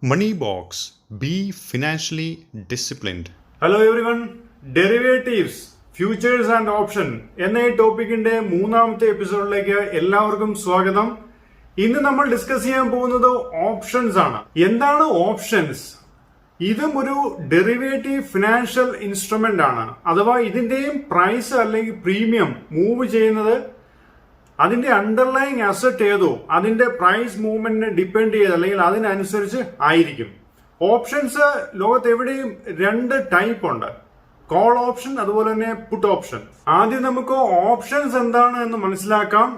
moneybox. Be financially disciplined. Hello everyone. Derivatives, futures and option എന്ന ഈ ടോപ്പിക്കിന്റെ മൂന്നാമത്തെ എപ്പിസോഡിലേക്ക് എല്ലാവർക്കും സ്വാഗതം. ഇന്ന് നമ്മൾ ഡിസ്കസ് ചെയ്യാൻ പോകുന്നത് ഓപ്ഷൻസ് ആണ്. എന്താണ് ഓപ്ഷൻസ്? ഇതും ഒരു ഡെറിവേറ്റീവ് ഫിനാൻഷ്യൽ ഇൻസ്ട്രുമെന്റ് ആണ്. അഥവാ ഇതിന്റെയും പ്രൈസ് അല്ലെങ്കിൽ പ്രീമിയം മൂവ് ചെയ്യുന്നത് അതിന്റെ അണ്ടർലൈങ് അസറ്റ് ഏതോ അതിന്റെ പ്രൈസ് മൂവ്മെന്റിനെ ഡിപ്പെൻഡ് ചെയ്ത് അല്ലെങ്കിൽ അതിനനുസരിച്ച് ആയിരിക്കും. ഓപ്ഷൻസ് ലോകത്ത് എവിടെയും രണ്ട് ടൈപ്പ് ഉണ്ട്, കോൾ ഓപ്ഷൻ അതുപോലെ തന്നെ പുട്ട് ഓപ്ഷൻ. ആദ്യം നമുക്ക് ഓപ്ഷൻസ് എന്താണ് എന്ന് മനസ്സിലാക്കാം.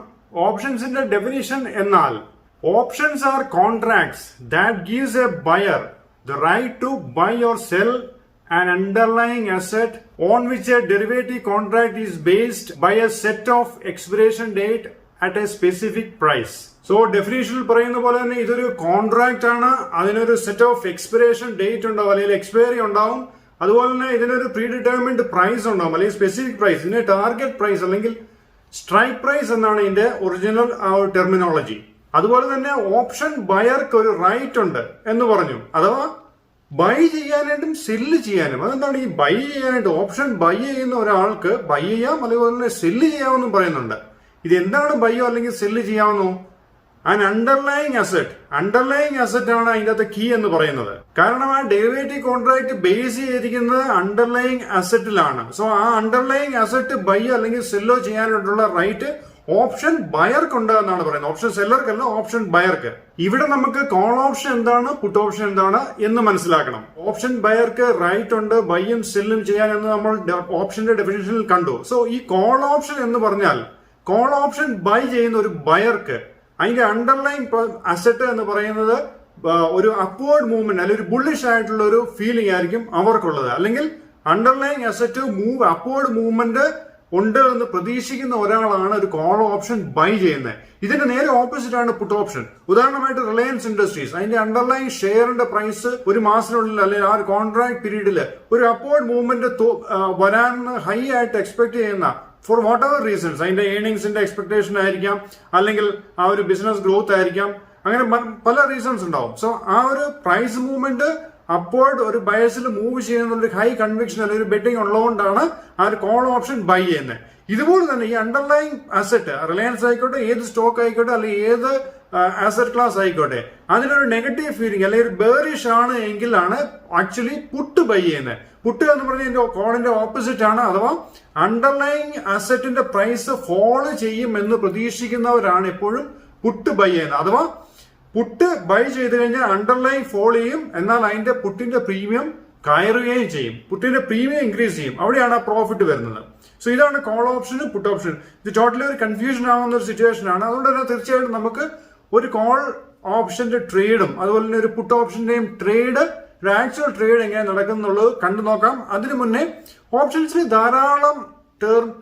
ഓപ്ഷൻസിന്റെ ഡെഫിനിഷൻ എന്നാൽ options are contracts that gives A buyer the right to buy or sell an underlying asset on which a derivative contract is based by a set of expiration date at a specific price. So definition പറയുന്ന പോലെ തന്നെ ഇതൊരു contract ആണ്. അതിനൊരു set of expiration date ഉണ്ടാവും അല്ലെങ്കിൽ expiry ഉണ്ടാവും. അതുപോലെ തന്നെ ഇതിനൊരു പ്രീ ഡിറ്റർമിൻഡ് പ്രൈസ് ഉണ്ടാവും അല്ലെങ്കിൽ സ്പെസിഫിക് പ്രൈസ്. ഇതിന്റെ ടാർഗറ്റ് പ്രൈസ് അല്ലെങ്കിൽ സ്ട്രൈക്ക് പ്രൈസ് എന്നാണ് ഇതിന്റെ ഒറിജിനൽ ടെർമിനോളജി. അതുപോലെ തന്നെ ഓപ്ഷൻ ബയർക്ക് ഒരു റൈറ്റ് ഉണ്ട് എന്ന് പറഞ്ഞു. അഥവാ ബൈ ചെയ്യാനായിട്ടും സെല്ല് ചെയ്യാനും. അതെന്താണ് ഈ ബൈ ചെയ്യാനായിട്ട്? ഓപ്ഷൻ ബൈ ചെയ്യുന്ന ഒരാൾക്ക് ബൈ ചെയ്യാം, അതുപോലെ തന്നെ സെല്ല് ചെയ്യാമെന്നും പറയുന്നുണ്ട്. ഇത് എന്താണ് ബൈയോ അല്ലെങ്കിൽ സെല്ല് ചെയ്യാമെന്നോ? An underlying asset. Underlying asset ആണ് അതിന്റെ അകത്ത് കീ എന്ന് പറയുന്നത്. കാരണം ആ ഡെറിവേറ്റീവ് കോൺട്രാക്ട് ബേസ് ചെയ്തിരിക്കുന്നത് അണ്ടർലൈങ് അസറ്റിലാണ്. സോ ആ അണ്ടർലൈങ് അസറ്റ് ബൈ അല്ലെങ്കിൽ സെല്ലോ ചെയ്യാനായിട്ടുള്ള റൈറ്റ് ഓപ്ഷൻ ബയർക്കുണ്ട് എന്നാണ് പറയുന്നത്. ഓപ്ഷൻ സെല്ലർക്കല്ല, ഓപ്ഷൻ ബയർക്ക്. ഇവിടെ നമുക്ക് കോൾ ഓപ്ഷൻ എന്താണ്, പുട്ട് ഓപ്ഷൻ എന്താണ് എന്ന് മനസ്സിലാക്കണം. ഓപ്ഷൻ ബയർക്ക് റൈറ്റ് ഉണ്ട് ബൈയും സെല്ലും ചെയ്യാൻ എന്ന് നമ്മൾ ഓപ്ഷന്റെ ഡെഫിനിഷനിൽ കണ്ടു. സോ ഈ കോൾ ഓപ്ഷൻ എന്ന് പറഞ്ഞാൽ കോൾ ഓപ്ഷൻ ബൈ ചെയ്യുന്ന ഒരു ബയർക്ക് അതിന്റെ അണ്ടർലൈൻ അസറ്റ് എന്ന് പറയുന്നത് ഒരു അപ്വേർഡ് മൂവ്മെന്റ് അല്ലെങ്കിൽ ഒരു ബുള്ളിഷ് ആയിട്ടുള്ള ഒരു ഫീലിംഗ് ആയിരിക്കും അവർക്കുള്ളത്. അല്ലെങ്കിൽ അണ്ടർലൈൻ അസറ്റ് അപ്വേർഡ് മൂവ്മെന്റ് ഉണ്ട് എന്ന് പ്രതീക്ഷിക്കുന്ന ഒരാളാണ് ഒരു കോൾ ഓപ്ഷൻ ബൈ ചെയ്യുന്നത്. ഇതിന്റെ നേരെ ഓപ്പോസിറ്റ് ആണ് പുട്ട് ഓപ്ഷൻ. ഉദാഹരണമായിട്ട് റിലയൻസ് ഇൻഡസ്ട്രീസ്, അതിന്റെ അണ്ടർലൈൻ ഷെയറിന്റെ പ്രൈസ് ഒരു മാസത്തിനുള്ളിൽ അല്ലെങ്കിൽ ആ ഒരു കോൺട്രാക്ട് പീരീഡിൽ ഒരു അപ്വേർഡ് മൂവ്മെന്റ് വരാൻ ഹൈ ആയിട്ട് എക്സ്പെക്ട് ചെയ്യുന്ന ഫോർ വാട്ട് എവർ റീസൺസ്, അതിന്റെ ഏർണിംഗ്സിന്റെ എക്സ്പെക്ടേഷൻ ആയിരിക്കാം, അല്ലെങ്കിൽ ആ ഒരു ബിസിനസ് ഗ്രോത്ത് ആയിരിക്കാം, അങ്ങനെ പല റീസൺസ് ഉണ്ടാവും. സോ ആ ഒരു പ്രൈസ് മൂവ്മെന്റ് അപ്പോഴ് ഒരു ബയസിൽ മൂവ് ചെയ്യുന്ന ഒരു ഹൈ കൺവിക്ഷൻ അല്ലെങ്കിൽ ഒരു ബെറ്റിംഗ് ഉള്ളതുകൊണ്ടാണ് ആ ഒരു കോൾ ഓപ്ഷൻ ബൈ ചെയ്യുന്നത്. ഇതുപോലെ തന്നെ ഈ അണ്ടർലൈങ് അസറ്റ്, റിലയൻസ് ആയിക്കോട്ടെ, ഏത് സ്റ്റോക്ക് ആയിക്കോട്ടെ, അല്ലെങ്കിൽ ഏത് അസറ്റ് ക്ലാസ് ആയിക്കോട്ടെ, അതിനൊരു നെഗറ്റീവ് ഫീലിംഗ് അല്ലെങ്കിൽ ഒരു ബേറിഷ് ആണ് എങ്കിലാണ് ആക്ച്വലി പുട്ട് ബൈ ചെയ്യുന്നത്. പുട്ട് എന്ന് പറഞ്ഞാൽ കോളിന്റെ ഓപ്പോസിറ്റ് ആണ്. അഥവാ അണ്ടർലൈങ് അസറ്റിന്റെ പ്രൈസ് ഫോളോ ചെയ്യും എന്ന് പ്രതീക്ഷിക്കുന്നവരാണ് എപ്പോഴും പുട്ട് ബൈ ചെയ്യുന്നത്. അഥവാ പുട്ട് ബൈ ചെയ്ത് കഴിഞ്ഞാൽ അണ്ടർലൈൻ ഫോൾ ചെയ്യും, എന്നാൽ അതിന്റെ പുട്ടിന്റെ പ്രീമിയം കയറുകയും ചെയ്യും. പുട്ടിന്റെ പ്രീമിയം ഇൻക്രീസ് ചെയ്യും. അവിടെയാണ് ആ പ്രോഫിറ്റ് വരുന്നത്. സോ ഇതാണ് കോൾ ഓപ്ഷനും പുട്ട് ഓപ്ഷനും. ഇത് ടോട്ടലി ഒരു കൺഫ്യൂഷൻ ആവുന്ന ഒരു സിറ്റുവേഷൻ ആണ്. അതുകൊണ്ട് തന്നെ തീർച്ചയായിട്ടും നമുക്ക് ഒരു കോൾ ഓപ്ഷന്റെ ട്രേഡും അതുപോലെ തന്നെ ഒരു പുട്ട് ഓപ്ഷന്റെയും ട്രേഡ്, ഒരു ആക്ച്വൽ ട്രേഡ് എങ്ങനെ നടക്കുന്നുള്ളത് കണ്ടു നോക്കാം. അതിനു മുന്നേ ഓപ്ഷൻസിൽ ധാരാളം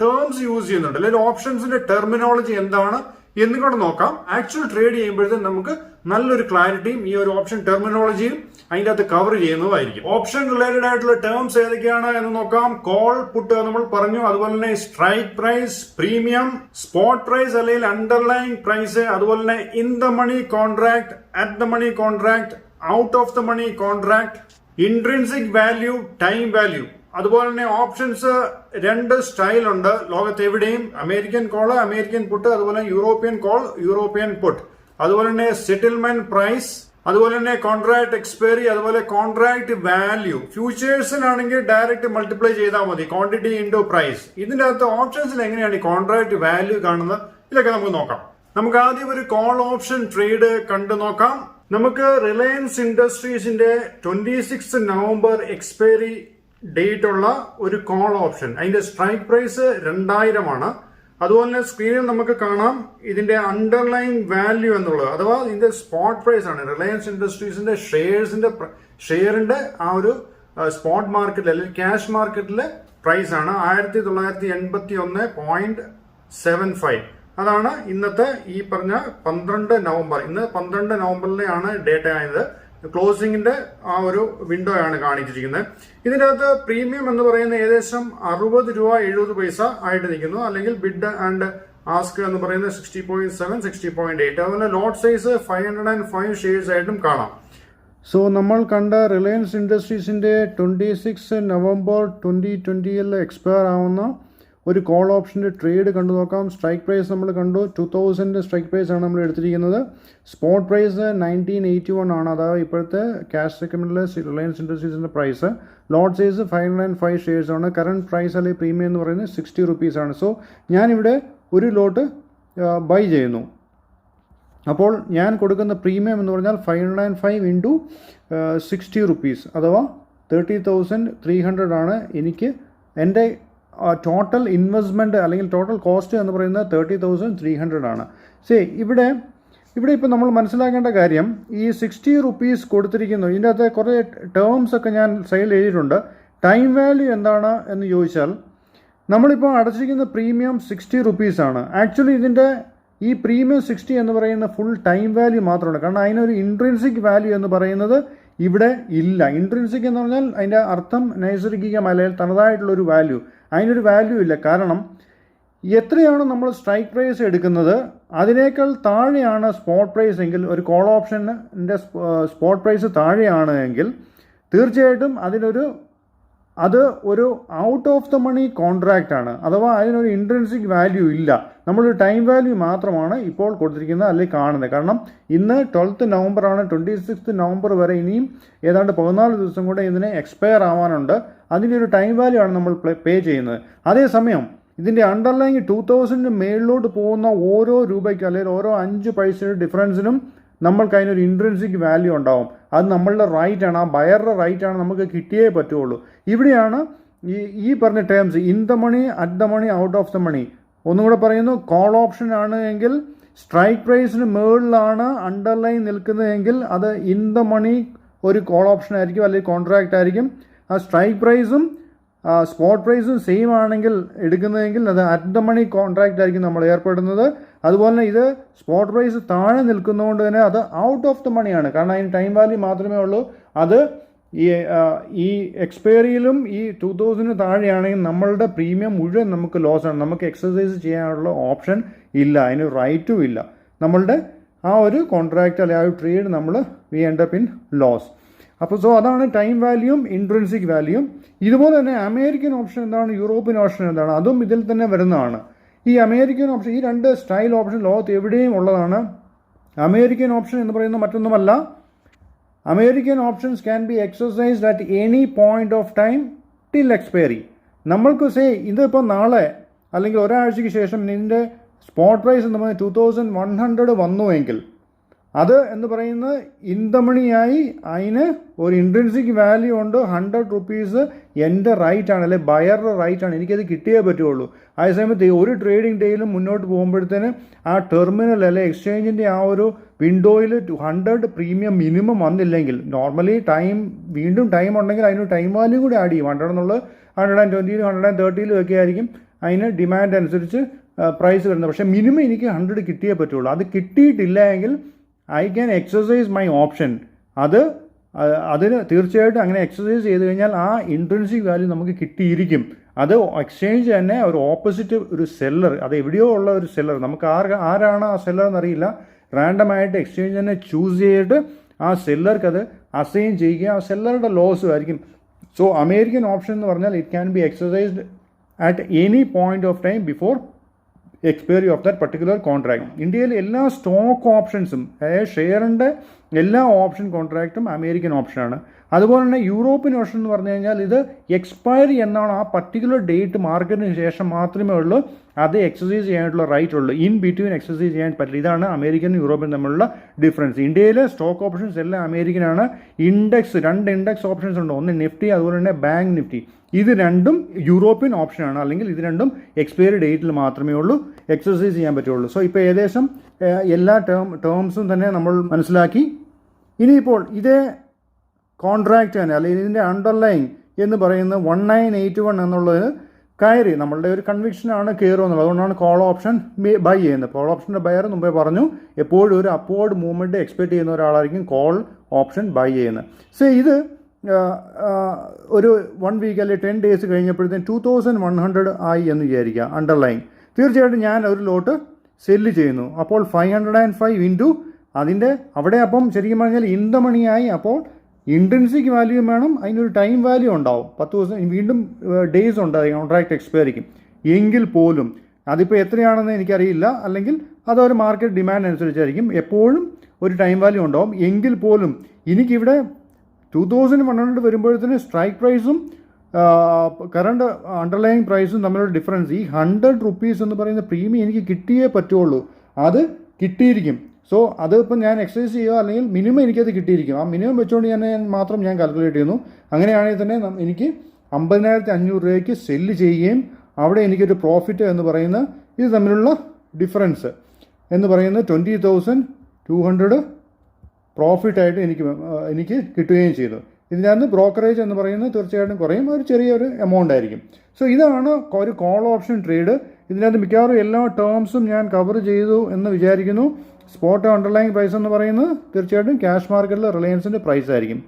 ടേംസ് യൂസ് ചെയ്യുന്നുണ്ട്, അല്ലെങ്കിൽ ഓപ്ഷൻസിന്റെ ടെർമിനോളജി എന്താണ് എന്നും കൂടെ നോക്കാം. ആക്ച്വൽ ട്രേഡ് ചെയ്യുമ്പോഴത്തേക്കും നമുക്ക് നല്ലൊരു ക്ലാരിറ്റിയും ഈ ഒരു ഓപ്ഷൻ ടെർമിനോളജിയും അതിന്റെ അകത്ത് കവർ ചെയ്യുന്നതായിരിക്കും. ഓപ്ഷൻ റിലേറ്റഡ് ആയിട്ടുള്ള ടേംസ് ഏതൊക്കെയാണ് എന്ന് നോക്കാം. കോൾ, പുട്ട് നമ്മൾ പറഞ്ഞു, അതുപോലെ തന്നെ strike price, premium, spot price അല്ലെങ്കിൽ അണ്ടർലൈൻ പ്രൈസ്, അതുപോലെ തന്നെ in the money contract, at the money contract, out of the money contract, intrinsic value, time value. അതുപോലെ തന്നെ ഓപ്ഷൻസ് രണ്ട് സ്റ്റൈൽ ഉണ്ട് ലോകത്ത് എവിടെയും. അമേരിക്കൻ കോള്, അമേരിക്കൻ പുട്ട്, അതുപോലെ യൂറോപ്യൻ കോൾ, യൂറോപ്യൻ പുട്ട്. അതുപോലെ തന്നെ സെറ്റിൽമെന്റ് പ്രൈസ്, അതുപോലെ തന്നെ കോൺട്രാക്ട് എക്സ്പയറി, അതുപോലെ കോൺട്രാക്ട് വാല്യൂ. ഫ്യൂച്ചേഴ്സിനാണെങ്കിൽ ഡയറക്റ്റ് മൾട്ടിപ്ലൈ ചെയ്താൽ മതി, ക്വാണ്ടിറ്റി ഇൻടു പ്രൈസ്. ഇതിന്റെ അകത്ത് ഓപ്ഷൻസിൽ എങ്ങനെയാണ് ഈ കോൺട്രാക്ട് വാല്യൂ കാണുന്നത്, ഇതൊക്കെ നമുക്ക് നോക്കാം. നമുക്ക് ആദ്യം ഒരു കോൾ ഓപ്ഷൻ ട്രേഡ് കണ്ടു നോക്കാം. നമുക്ക് റിലയൻസ് ഇൻഡസ്ട്രീസിന്റെ 26 നവംബർ എക്സ്പയറി ഡേറ്റ് ഉള്ള ഒരു കോൾ ഓപ്ഷൻ. അതിന്റെ സ്ട്രൈക്ക് പ്രൈസ് 2000 ആണ്. അതുപോലെ തന്നെ സ്ക്രീനിൽ നമുക്ക് കാണാം ഇതിന്റെ അണ്ടർലൈൻ വാല്യൂ എന്നുള്ളത്, അഥവാ ഇതിന്റെ സ്പോട്ട് പ്രൈസ് ആണ്. റിലയൻസ് ഇൻഡസ്ട്രീസിന്റെ ഷെയറിന്റെ ആ ഒരു സ്പോട്ട് മാർക്കറ്റിൽ അല്ലെങ്കിൽ ക്യാഷ് മാർക്കറ്റിലെ പ്രൈസ് ആണ് 1981.75. അതാണ് ഇന്നത്തെ ഈ പറഞ്ഞ 12 നവംബർ. ഇന്ന് 12 നവംബറിലാണ് ഡേറ്റ് ആയത്. ക്ലോസിംഗിന്റെ ആ ഒരു വിൻഡോ ആണ് കാണിച്ചിരിക്കുന്നത്. ഇതിന്റെ അകത്ത് പ്രീമിയം എന്ന് പറയുന്നത് ഏകദേശം 60 രൂപ 70 ആയിട്ട് നിൽക്കുന്നു. അല്ലെങ്കിൽ ബിഡ് ആൻഡ് ആസ്ക് എന്ന് പറയുന്നത് 60.7, 60.8. അതുപോലെ ലോട്ട് സൈസ് 505 ഷെയർസ് ആയിട്ടും കാണാം. സോ നമ്മൾ കണ്ട റിലയൻസ് ഇൻഡസ്ട്രീസിൻ്റെ 26 നവംബർ 2020 എക്സ്പയർ ആവുന്ന ഒരു കോൾ ഓപ്ഷൻ്റെ ട്രേഡ് കണ്ടു നോക്കാം. സ്ട്രൈക്ക് പ്രൈസ് നമ്മൾ കണ്ടു, 2000 സ്ട്രൈക്ക് പ്രൈസ് ആണ് നമ്മൾ എടുത്തിരിക്കുന്നത്. സ്പോട്ട് പ്രൈസ് 1981 ആണ്, അതായത് ഇപ്പോഴത്തെ ക്യാഷ് സെഗ്മെൻറ്റിലെ റിലയൻസ് ഇൻഡസ്ട്രീസിൻ്റെ പ്രൈസ്. ലോട്ട് സൈസ് 505 ഷെയർസ് ആണ്. കറണ്ട് പ്രൈസ് അല്ലെങ്കിൽ പ്രീമിയം എന്ന് പറയുന്നത് 60 rupees ആണ്. സോ ഞാനിവിടെ ഒരു ലോട്ട് ബൈ ചെയ്യുന്നു. അപ്പോൾ ഞാൻ കൊടുക്കുന്ന പ്രീമിയം എന്ന് പറഞ്ഞാൽ 505 ഇൻറ്റു 60 rupees, അഥവാ 30,300 ആണ് എനിക്ക് എൻ്റെ ടോട്ടൽ ഇൻവെസ്റ്റ്മെൻറ്റ് അല്ലെങ്കിൽ ടോട്ടൽ കോസ്റ്റ് എന്ന് പറയുന്നത് 30,300 ആണ്. ഇവിടെ ഇപ്പോൾ നമ്മൾ മനസ്സിലാക്കേണ്ട കാര്യം, ഈ 60 rupees കൊടുത്തിരിക്കുന്നു. ഇതിൻ്റെ അകത്ത് കുറേ ടേംസ് ഒക്കെ ഞാൻ സൈഡിൽ എഴുതിയിട്ടുണ്ട്. ടൈം വാല്യൂ എന്താണ് എന്ന് ചോദിച്ചാൽ, നമ്മളിപ്പോൾ അടച്ചിരിക്കുന്ന പ്രീമിയം 60 rupees ആണ്. ആക്ച്വലി ഇതിൻ്റെ ഈ പ്രീമിയം 60 എന്ന് പറയുന്ന ഫുൾ ടൈം വാല്യൂ മാത്രമാണ്. കാരണം അതിനൊരു ഇൻട്രിൻസിക് വാല്യൂ എന്ന് പറയുന്നത് ഇവിടെ ഇല്ല. ഇൻട്രിൻസിക് എന്ന് പറഞ്ഞാൽ അതിൻ്റെ അർത്ഥം നൈസർഗിക മലയിൽ തനതായിട്ടുള്ളൊരു വാല്യൂ, അതിനൊരു വാല്യൂ ഇല്ല. കാരണം എത്രയാണ് നമ്മൾ സ്ട്രൈക്ക് പ്രൈസ് എടുക്കുന്നത് അതിനേക്കാൾ താഴെയാണ് സ്പോട്ട് പ്രൈസ് എങ്കിൽ, ഒരു കോൾ ഓപ്ഷൻ്റെ സ്പോട്ട് പ്രൈസ് താഴെയാണ് എങ്കിൽ തീർച്ചയായിട്ടും അത് ഒരു out of the money contract ആണ്, അഥവാ അതിനൊരു ഇൻട്രിൻസിക് വാല്യൂ ഇല്ല. നമ്മളൊരു ടൈം വാല്യൂ മാത്രമാണ് ഇപ്പോൾ കൊടുത്തിരിക്കുന്നത് അല്ലെങ്കിൽ കാണുന്നത്. കാരണം ഇന്ന് 12th നവംബർ ആണ്, 26th നവംബർ വരെ ഇനിയും ഏതാണ്ട് 14 ദിവസം കൂടെ ഇതിന് എക്സ്പയർ ആവാനുണ്ട്. അതിൻ്റെ ഒരു ടൈം വാല്യൂ ആണ് നമ്മൾ പേ ചെയ്യുന്നത്. അതേസമയം ഇതിൻ്റെ അണ്ടർലൈൻ 2000 മേളിലോട്ട് പോകുന്ന ഓരോ രൂപയ്ക്ക് അല്ലെങ്കിൽ ഓരോ 5 പൈസയുടെ ഡിഫറൻസിനും നമ്മൾക്ക് അതിനൊരു ഇൻട്രിൻസിക് വാല്യൂ ഉണ്ടാവും. അത് നമ്മളുടെ റൈറ്റാണ്, ആ ബയറുടെ റൈറ്റാണ്, നമുക്ക് കിട്ടിയേ പറ്റുള്ളൂ. ഇവിടെയാണ് ഈ പറഞ്ഞ terms in the money, at the money, out of the money. ഒന്നുകൂടെ പറയുന്നു, കോൾ ഓപ്ഷൻ ആണ് എങ്കിൽ സ്ട്രൈക്ക് പ്രൈസിന് മുകളിലാണ് അണ്ടർലൈൻ നിൽക്കുന്നതെങ്കിൽ അത് ഇൻ ദ മണി ഒരു കോൾ ഓപ്ഷൻ ആയിരിക്കും അല്ലെങ്കിൽ കോൺട്രാക്റ്റ് ആയിരിക്കും. ആ സ്ട്രൈക്ക് പ്രൈസും സ്പോട്ട് പ്രൈസും സെയിം ആണെങ്കിൽ എടുക്കുന്നതെങ്കിൽ അത് അറ്റ് ദ മണി കോൺട്രാക്റ്റ് ആയിരിക്കും നമ്മൾ ഏർപ്പെടുന്നത്. അതുപോലെ തന്നെ ഇത് സ്പോട്ട് പ്രൈസ് താഴെ നിൽക്കുന്നതുകൊണ്ട് തന്നെ അത് ഔട്ട് ഓഫ് ദ മണിയാണ്. കാരണം അതിന് ടൈം വാല്യൂ മാത്രമേ ഉള്ളൂ. അത് ഈ എക്സ്പയറിയിലും ഈ 2000 താഴെയാണെങ്കിൽ നമ്മളുടെ പ്രീമിയം മുഴുവൻ നമുക്ക് ലോസ് ആണ്. നമുക്ക് എക്സസൈസ് ചെയ്യാനുള്ള ഓപ്ഷൻ ഇല്ല, അതിന് റൈറ്റും ഇല്ല. നമ്മളുടെ ആ ഒരു കോൺട്രാക്റ്റ് അല്ലെങ്കിൽ ആ ഒരു ട്രേഡ് നമ്മൾ we end up in loss. അപ്പോൾ അതാണ് ടൈം വാല്യൂയും ഇൻട്രിൻസിക് വാല്യൂയും. ഇതുപോലെ തന്നെ അമേരിക്കൻ ഓപ്ഷൻ എന്താണ്, യൂറോപ്യൻ ഓപ്ഷൻ എന്താണ്, അതും ഇതിൽ തന്നെ വരുന്നതാണ്. ഈ അമേരിക്കൻ ഓപ്ഷൻ, ഈ രണ്ട് സ്റ്റൈൽ ഓപ്ഷൻ ലോകത്ത് എവിടെയും ഉള്ളതാണ്. അമേരിക്കൻ ഓപ്ഷൻ എന്ന് പറയുന്നത് മറ്റൊന്നുമല്ല, American options can be exercised at any point of time till expiry. നമ്മൾക്ക് ഇതിപ്പോൾ നാളെ അല്ലെങ്കിൽ ഒരാഴ്ചയ്ക്ക് ശേഷം ഇതിൻ്റെ സ്പോട്ട് പ്രൈസ് എന്ന് പറയുന്നത് 2100 വന്നുവെങ്കിൽ അത് എന്ന് പറയുന്നത് ഇന്തമണിയായി അതിന് ഒരു ഇൻട്രിൻസിക് വാല്യൂ ഉണ്ട്. 100 rupees എൻ്റെ റൈറ്റാണ്, അല്ലെ ബയറുടെ റൈറ്റാണ്, എനിക്കത് കിട്ടിയേ പറ്റുള്ളൂ. അതേസമയത്ത് ഒരു ട്രേഡിംഗ് ഡേയിലും മുന്നോട്ട് പോകുമ്പോഴത്തേന് ആ ടെർമിനൽ അല്ലെ എക്സ്ചേഞ്ചിൻ്റെ ആ ഒരു വിൻഡോയിൽ 100 പ്രീമിയം മിനിമം വന്നില്ലെങ്കിൽ, നോർമലി വീണ്ടും ടൈം ഉണ്ടെങ്കിൽ അതിന് ടൈം വാല്യൂ കൂടി ആഡ് ചെയ്യും. 100 എന്നുള്ളത് 120 130 ഒക്കെ ആയിരിക്കും അതിന് ഡിമാൻഡ് അനുസരിച്ച് പ്രൈസ് വരുന്നത്. പക്ഷേ മിനിമം എനിക്ക് 100 കിട്ടിയേ പറ്റുള്ളൂ. അത് കിട്ടിയിട്ടില്ല എങ്കിൽ I can exercise my option. അതിന് തീർച്ചയായിട്ടും അങ്ങനെ എക്സസൈസ് ചെയ്ത് കഴിഞ്ഞാൽ ആ ഇൻട്രിൻസിക് വാല്യൂ നമുക്ക് കിട്ടിയിരിക്കും. അത് എക്സ്ചേഞ്ച് തന്നെ ഒരു ഓപ്പോസിറ്റ് ഒരു സെല്ലർ, അത് എവിടെയോ ഉള്ള ഒരു സെല്ലർ, നമുക്ക് ആരാണ് ആ സെല്ലർ എന്നറിയില്ല, റാൻഡമായിട്ട് എക്സ്ചേഞ്ച് തന്നെ ചൂസ് ചെയ്തിട്ട് ആ സെല്ലർക്ക് അത് അസൈൻ ചെയ്യുക, ആ സെല്ലറുടെ ലോസും ആയിരിക്കും. സോ അമേരിക്കൻ ഓപ്ഷൻ എന്ന് പറഞ്ഞാൽ it can be exercised at any point of time before expiry of that particular contract. ഇന്ത്യയിൽ എല്ലാ സ്റ്റോക്ക് ഓപ്ഷൻസും, അതായത് ഷെയറിൻ്റെ എല്ലാ ഓപ്ഷൻ കോൺട്രാക്റ്റും അമേരിക്കൻ ഓപ്ഷനാണ്. അതുപോലെ തന്നെ യൂറോപ്യൻ ഓപ്ഷൻ എന്ന് പറഞ്ഞു കഴിഞ്ഞാൽ ഇത് എക്സ്പയറി എന്നാണ്, ആ പർട്ടിക്കുലർ ഡേറ്റ് മാർക്കറ്റിന് ശേഷം മാത്രമേ ഉള്ളൂ അത് എക്സസൈസ് ചെയ്യാനായിട്ടുള്ള റൈറ്റ് ഉള്ളൂ. ഇൻ ബിറ്റ്വീൻ എക്സസൈസ് ചെയ്യാൻ പറ്റില്ല. ഇതാണ് അമേരിക്കനും യൂറോപ്യൻ തമ്മിലുള്ള ഡിഫറൻസ്. ഇന്ത്യയിലെ സ്റ്റോക്ക് ഓപ്ഷൻസ് എല്ലാം അമേരിക്കനാണ്. രണ്ട് ഇൻഡെക്സ് ഓപ്ഷൻസ് ഉണ്ട്, ഒന്ന് നിഫ്റ്റി അതുപോലെ തന്നെ ബാങ്ക് നിഫ്റ്റി. ഇത് രണ്ടും യൂറോപ്യൻ ഓപ്ഷനാണ്, അല്ലെങ്കിൽ ഇത് രണ്ടും എക്സ്പയറി ഡേറ്റിൽ മാത്രമേ ഉള്ളൂ എക്സസൈസ് ചെയ്യാൻ പറ്റുള്ളൂ. സോ ഇപ്പോൾ ഏകദേശം എല്ലാ ടേംസും തന്നെ നമ്മൾ മനസ്സിലാക്കി. ഇനിയിപ്പോൾ ഇതേ കോൺട്രാക്റ്റ് തന്നെ അല്ലെങ്കിൽ ഇതിൻ്റെ അണ്ടർലൈൻ എന്ന് പറയുന്നത് 1981 എന്നുള്ളത് കയറി, നമ്മളുടെ ഒരു കൺവിക്ഷനാണ് കയറുമെന്നുള്ളത്. അതുകൊണ്ടാണ് കോൾ ഓപ്ഷൻ ബൈ ചെയ്യുന്നത്. കോൾ ഓപ്ഷൻ്റെ ബയർ മുമ്പേ പറഞ്ഞു എപ്പോഴും ഒരു അപ്വേർഡ് മൂവ്മെൻറ്റ് എക്സ്പെക്ട് ചെയ്യുന്ന ഒരാളായിരിക്കും കോൾ ഓപ്ഷൻ ബൈ ചെയ്യുന്നത്. ഇത് ഒരു 1 വീക്ക് അല്ലെങ്കിൽ 10 days കഴിഞ്ഞപ്പോഴത്തേക്കും 2100 ആയി എന്ന് വിചാരിക്കുക അണ്ടർലൈൻ. തീർച്ചയായിട്ടും ഞാൻ ഒരു ലോട്ട് സെല്ല് ചെയ്യുന്നു. അപ്പോൾ 505 ഇൻറ്റു അതിൻ്റെ അവിടെ അപ്പം ശരിക്കും പറഞ്ഞാൽ ഇൻ ദ മണിയായി. അപ്പോൾ ഇൻട്രിൻസിക് വാല്യൂയും വേണം, അതിനൊരു ടൈം വാല്യൂ ഉണ്ടാവും. 10 ദിവസം വീണ്ടും ഡേയ്സ് ഉണ്ട് കോൺട്രാക്ട് എക്സ്പയറിക്കും. എങ്കിൽ പോലും അതിപ്പോൾ എത്രയാണെന്ന് എനിക്കറിയില്ല, അല്ലെങ്കിൽ അതൊരു മാർക്കറ്റ് ഡിമാൻഡ് അനുസരിച്ചായിരിക്കും. എപ്പോഴും ഒരു ടൈം വാല്യൂ ഉണ്ടാവും. എങ്കിൽ പോലും എനിക്കിവിടെ 2100 വരുമ്പോഴത്തേന് സ്ട്രൈക്ക് പ്രൈസും കറണ്ട് അണ്ടർലൈങ് പ്രൈസും തമ്മിലുള്ള ഡിഫറൻസ്, ഈ 100 റുപ്പീസ് എന്ന് പറയുന്ന പ്രീമിയം എനിക്ക് കിട്ടിയേ പറ്റുള്ളൂ. അത് കിട്ടിയിരിക്കും. സോ അതിപ്പം ഞാൻ എക്സസൈസ് ചെയ്യുക, അല്ലെങ്കിൽ മിനിമം എനിക്കത് കിട്ടിയിരിക്കും. ആ മിനിമം വെച്ചുകൊണ്ട് ഞാൻ കാൽക്കുലേറ്റ് ചെയ്യുന്നു. അങ്ങനെയാണെങ്കിൽ തന്നെ എനിക്ക് 50,500 രൂപയ്ക്ക് സെല്ല് ചെയ്യുകയും അവിടെ എനിക്കൊരു പ്രോഫിറ്റ് എന്ന് പറയുന്ന ഇത് തമ്മിലുള്ള ഡിഫറൻസ് എന്ന് പറയുന്നത് 20,200 പ്രോഫിറ്റായിട്ട് എനിക്ക് കിട്ടുകയും ചെയ്തു. ഇതിനകത്ത് ബ്രോക്കറേജ് എന്ന് പറയുന്നത് തീർച്ചയായിട്ടും കുറയും, ഒരു ചെറിയൊരു എമൗണ്ട് ആയിരിക്കും. സോ ഇതാണ് ഒരു കോൾ ഓപ്ഷൻ ട്രേഡ്. ഇതിനകത്ത് മിക്കവാറും എല്ലാ ടേംസും ഞാൻ കവർ ചെയ്തു എന്ന് വിചാരിക്കുന്നു. സ്പോട്ട് അണ്ടർലൈങ് പ്രൈസ് എന്ന് പറയുന്നത് തീർച്ചയായിട്ടും ക്യാഷ് മാർക്കറ്റിൽ റിലയൻസിൻ്റെ പ്രൈസ് ആയിരിക്കും.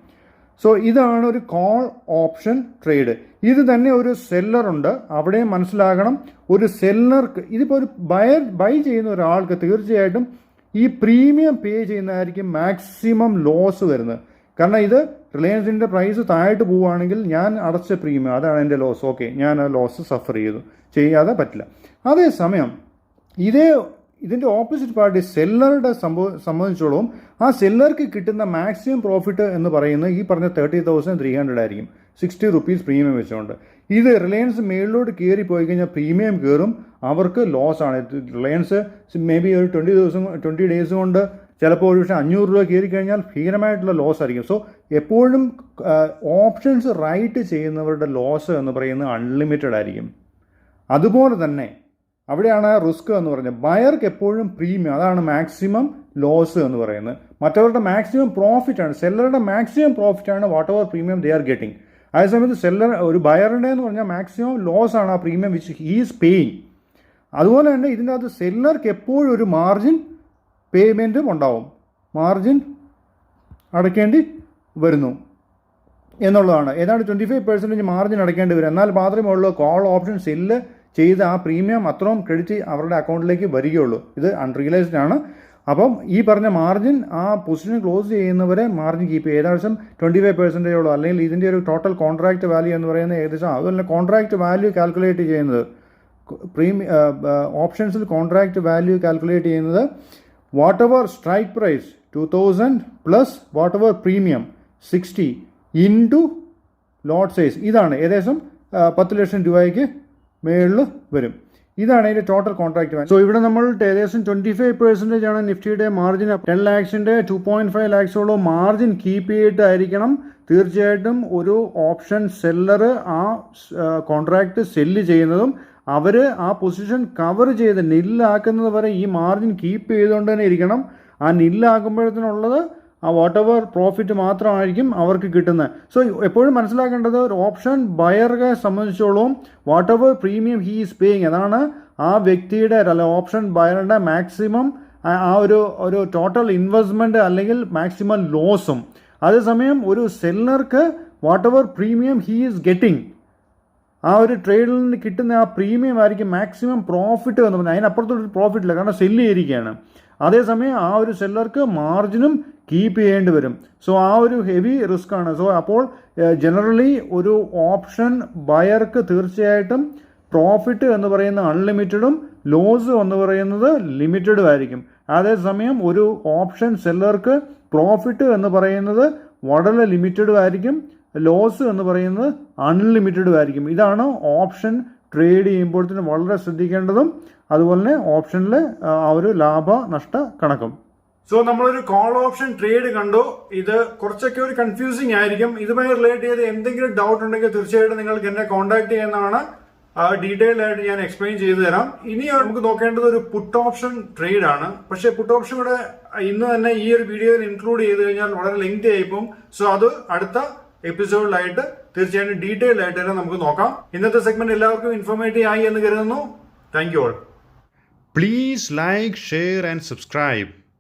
സോ ഇതാണ് ഒരു കോൾ ഓപ്ഷൻ ട്രേഡ്. ഇത് തന്നെ ഒരു സെല്ലറുണ്ട്, അവിടെ മനസ്സിലാകണം. ഒരു സെല്ലർക്ക്, ഇതിപ്പോൾ ഒരു ബൈ ചെയ്യുന്ന ഒരാൾക്ക് തീർച്ചയായിട്ടും ഈ പ്രീമിയം പേ ചെയ്യുന്നതായിരിക്കും മാക്സിമം ലോസ് വരുന്നത്. കാരണം ഇത് റിലയൻസിൻ്റെ പ്രൈസ് താഴോട്ട് പോവുകയാണെങ്കിൽ ഞാൻ അടച്ച പ്രീമിയം, അതാണ് എൻ്റെ ലോസ്. ഓക്കെ, ഞാൻ ആ ലോസ് സഫർ ചെയ്യാതെ പറ്റില്ല. അതേസമയം ഇതിൻ്റെ ഓപ്പോസിറ്റ് പാർട്ടി സെല്ലറുടെ സംബന്ധിച്ചോളം ആ സെല്ലർക്ക് കിട്ടുന്ന മാക്സിമം പ്രോഫിറ്റ് എന്ന് പറയുന്നത് ഈ പറഞ്ഞ 30,300 ആയിരിക്കും, 60 റുപ്പീസ് പ്രീമിയം വെച്ചുകൊണ്ട്. ഇത് റിലയൻസ് മേളിലോട്ട് കയറി പോയി കഴിഞ്ഞാൽ പ്രീമിയം കയറും, അവർക്ക് ലോസ് ആണ്. റിലയൻസ് മേ ബി ഒരു 20 ഡേയ്സ് കൊണ്ട് ചിലപ്പോൾ ഒരു പക്ഷേ 500 രൂപ കയറി കഴിഞ്ഞാൽ ഭീകരമായിട്ടുള്ള ലോസ് ആയിരിക്കും. സോ എപ്പോഴും ഓപ്ഷൻസ് റൈറ്റ് ചെയ്യുന്നവരുടെ ലോസ് എന്ന് പറയുന്നത് അൺലിമിറ്റഡ് ആയിരിക്കും. അതുപോലെ തന്നെ അവിടെയാണ് റിസ്ക് എന്ന് പറയുന്നത്. ബയർക്ക് എപ്പോഴും പ്രീമിയം, അതാണ് മാക്സിമം ലോസ് എന്ന് പറയുന്നത്. മറ്റവരുടെ മാക്സിമം പ്രോഫിറ്റാണ്, സെല്ലറുടെ മാക്സിമം പ്രോഫിറ്റാണ് whatever premium they are getting. അതേസമയത്ത് ഒരു ബയറിൻ്റെ എന്ന് പറഞ്ഞാൽ മാക്സിമം ലോസ് ആണ് ആ പ്രീമിയം വിച്ച് ഹീസ് പേയിങ്. അതുപോലെ തന്നെ ഇതിനകത്ത് സെല്ലർക്ക് എപ്പോഴും ഒരു മാർജിൻ പേയ്മെൻറ്റും ഉണ്ടാവും, മാർജിൻ അടയ്ക്കേണ്ടി വരുന്നു എന്നുള്ളതാണ്. ഏതാണ്ട് 25% മാർജിൻ അടയ്ക്കേണ്ടി വരും. എന്നാൽ മാത്രമേ ഉള്ളൂ കോൾ ഓപ്ഷൻ സെല്ല് ചെയ്ത് ആ പ്രീമിയം അത്രയും ക്രെഡിറ്റ് അവരുടെ അക്കൗണ്ടിലേക്ക് വരികയുള്ളൂ. ഇത് അൺറിയലൈസ്ഡ് ആണ്. അപ്പം ഈ പറഞ്ഞ മാർജിൻ ആ പൊസിഷൻ ക്ലോസ് ചെയ്യുന്നവരെ മാർജിൻ കീപ്പ് ചെയ്യും. ഏകദേശം 25% അല്ലെങ്കിൽ ഇതിൻ്റെ ഒരു ടോട്ടൽ കോൺട്രാക്റ്റ് വാല്യൂ എന്ന് പറയുന്നത് ഏകദേശം, അതുപോലെ കോൺട്രാക്റ്റ് വാല്യൂ കാൽക്കുലേറ്റ് ചെയ്യുന്നത് ഓപ്ഷൻസിൽ കോൺട്രാക്റ്റ് വാല്യൂ കാൽക്കുലേറ്റ് ചെയ്യുന്നത് whatever strike price 2000 plus whatever premium 60 into lot size. ഇതാണ് ഏകദേശം 10 ലക്ഷം രൂപയ്ക്ക് മേളിൽ വരും. ഇതാണ് അതിൻ്റെ ടോട്ടൽ കോൺട്രാക്ട് വാല്യൂ. സോ ഇവിടെ നമ്മൾ ഏകദേശം 25% ആണ് നിഫ്റ്റിയുടെ മാർജിൻ. 10 ലാക്സിൻ്റെ 2.5 ലാക്സോളം മാർജിൻ കീപ്പ് ചെയ്തിട്ടായിരിക്കണം തീർച്ചയായിട്ടും ഒരു ഓപ്ഷൻ സെല്ലർ ആ കോൺട്രാക്ട് സെല്ല് ചെയ്യുന്നതും. അവർ ആ പൊസിഷൻ കവർ ചെയ്ത് നില്ലാക്കുന്നത് വരെ ഈ മാർജിൻ കീപ്പ് ചെയ്തുകൊണ്ട് തന്നെ ഇരിക്കണം. ആ നില്ലാകുമ്പോഴത്തേനുള്ളത് ആ വാട്ട് എവർ പ്രോഫിറ്റ് മാത്രമായിരിക്കും അവർക്ക് കിട്ടുന്നത്. സോ എപ്പോഴും മനസ്സിലാക്കേണ്ടത് ഒരു ഓപ്ഷൻ ബയറെ സംബന്ധിച്ചോളം whatever premium he is paying, അതാണ് ആ വ്യക്തിയുടെ ഓപ്ഷൻ ബയറുടെ മാക്സിമം ആ ഒരു ടോട്ടൽ ഇൻവെസ്റ്റ്മെൻറ്റ് അല്ലെങ്കിൽ മാക്സിമം ലോസും. അതേസമയം ഒരു സെല്ലർക്ക് whatever premium he is getting, ആ ഒരു ട്രേഡിൽ നിന്ന് കിട്ടുന്ന ആ പ്രീമിയം ആയിരിക്കും മാക്സിമം പ്രോഫിറ്റ് എന്ന് പറഞ്ഞാൽ. അതിനപ്പുറത്തൊരു പ്രോഫിറ്റ് ഇല്ല, കാരണം സെല്ല് ചെയ്തിരിക്കുകയാണ്. അതേസമയം ആ ഒരു സെല്ലർക്ക് മാർജിനും കീപ്പ് ചെയ്യേണ്ടി വരും. സോ ആ ഒരു ഹെവി റിസ്ക് ആണ്. സോ അപ്പോൾ ജനറലി ഒരു ഓപ്ഷൻ ബയർക്ക് തീർച്ചയായിട്ടും പ്രോഫിറ്റ് എന്ന് പറയുന്നത് അൺലിമിറ്റഡും ലോസ് എന്ന് പറയുന്നത് ലിമിറ്റഡും ആയിരിക്കും. അതേസമയം ഒരു ഓപ്ഷൻ സെല്ലർക്ക് പ്രോഫിറ്റ് എന്ന് പറയുന്നത് വളരെ ലിമിറ്റഡും ആയിരിക്കും, ലോസ് എന്ന് പറയുന്നത് അൺലിമിറ്റഡും ആയിരിക്കും. ഇതാണ് ഓപ്ഷൻ ട്രേഡ് ചെയ്യുമ്പോഴത്തേനും വളരെ ശ്രദ്ധിക്കേണ്ടതും അതുപോലെ തന്നെ ഓപ്ഷനിൽ ആ ഒരു ലാഭ നഷ്ട കണക്കും. സോ നമ്മളൊരു കോൾ ഓപ്ഷൻ ട്രേഡ് കണ്ടു. ഇത് കുറച്ചൊക്കെ ഒരു കൺഫ്യൂസിങ് ആയിരിക്കും. ഇതുമായി റിലേറ്റ് ചെയ്ത് എന്തെങ്കിലും ഡൗട്ട് ഉണ്ടെങ്കിൽ തീർച്ചയായിട്ടും നിങ്ങൾക്ക് എന്നെ കോൺടാക്ട് ചെയ്യുന്നതാണ്. ഡീറ്റെയിൽ ആയിട്ട് ഞാൻ എക്സ്പ്ലെയിൻ ചെയ്തു തരാം. ഇനി നമുക്ക് നോക്കേണ്ടത് ഒരു പുട്ട് ഓപ്ഷൻ ട്രേഡ് ആണ്. പക്ഷേ പുട്ട് ഓപ്ഷൻ കൂടെ ഇന്ന് തന്നെ ഈ ഒരു വീഡിയോയിൽ ഇൻക്ലൂഡ് ചെയ്ത് കഴിഞ്ഞാൽ വളരെ ലെങ്തി ആയിപ്പോവും. സോ അത് അടുത്ത എപ്പിസോഡിലായിട്ട് തീർച്ചയായിട്ടും ഡീറ്റെയിൽ ആയിട്ട് തന്നെ നമുക്ക് നോക്കാം. ഇന്നത്തെ സെഗ്മെന്റ് എല്ലാവർക്കും ഇൻഫോർമേറ്റീവ് ആയി എന്ന് കരുതുന്നു. Thank you all. Please like, share and subscribe.